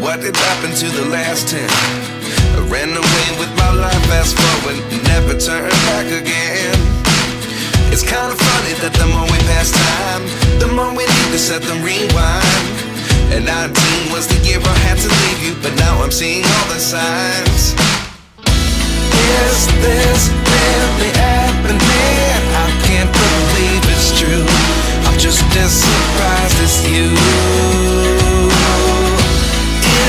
What did happen to the last 10? I ran away with my life, fast forward, never turn back again. It's kinda funny that the more we pass time, the more we need to set the rewind. And 19 was the year I had to leave you, but now I'm seeing all the signs. Is this really happening? I can't believe it's true. I'm just as surprised as you.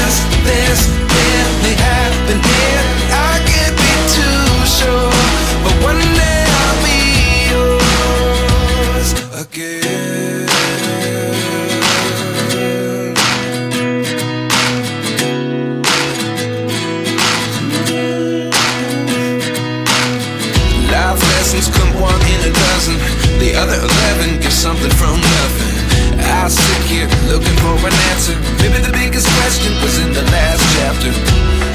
Is this really happening? I can't be too sure, but one day I'll be yours again. Life lessons come one in a dozen. The other 11 give something from nothing. I sit here looking for an answer. Maybe the biggest question was in the last chapter.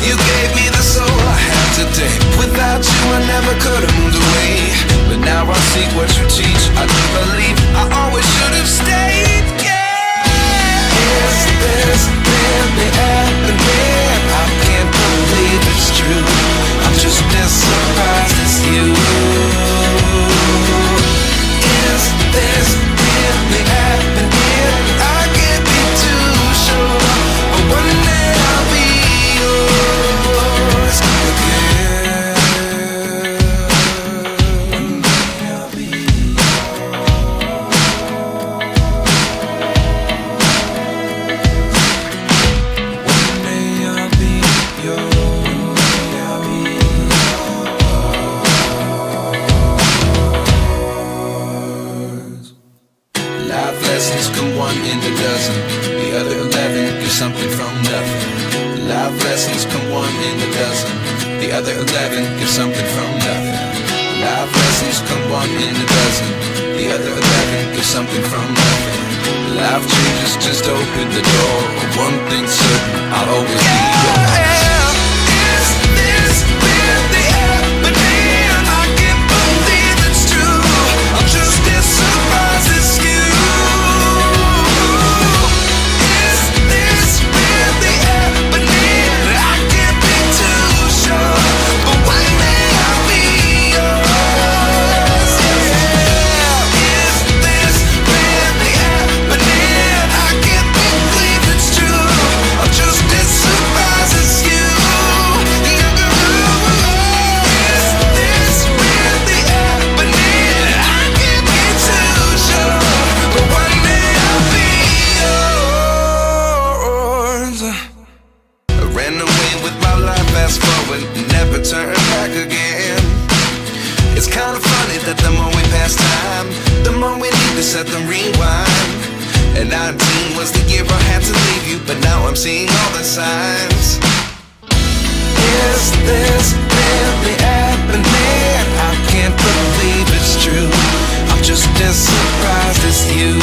You gave me the soul I have today. Without you I never could have moved away. But now I see what you teach. I do believe I always should have stayed. Yeah. Is this really happening? I can't believe it's true. I'm just as surprised as you. Is this really happening? I can't be too sure, but one day I'll be yours again. One day I'll be One day I'll be yours. Life lessons come one in a dozen. The other 11 give something from nothing. Life lessons come one in a dozen. The other 11 give something from nothing. Life lessons come one in a dozen. The other 11 give something from nothing. Life changes just open the door. One thing's certain, I'll always be yours. Is this really happening? I can't believe it's true. I'm just as surprised as you. Is this really happening? I can't be too sure, but one day I'll be yours. Yeah. Is this really happening? I can't believe it's true. I'm just as surprised as you. Is this really happening? I can't be too sure, but one day I'll be yours. I ran away with my life, fast forward, never turn back again. It's kinda funny that the more we pass time, the more we need to set the rewind. And 19 was the year I had to leave you, but now I'm seeing all the signs. Is this really happening? I can't believe it's true. I'm just as surprised as you.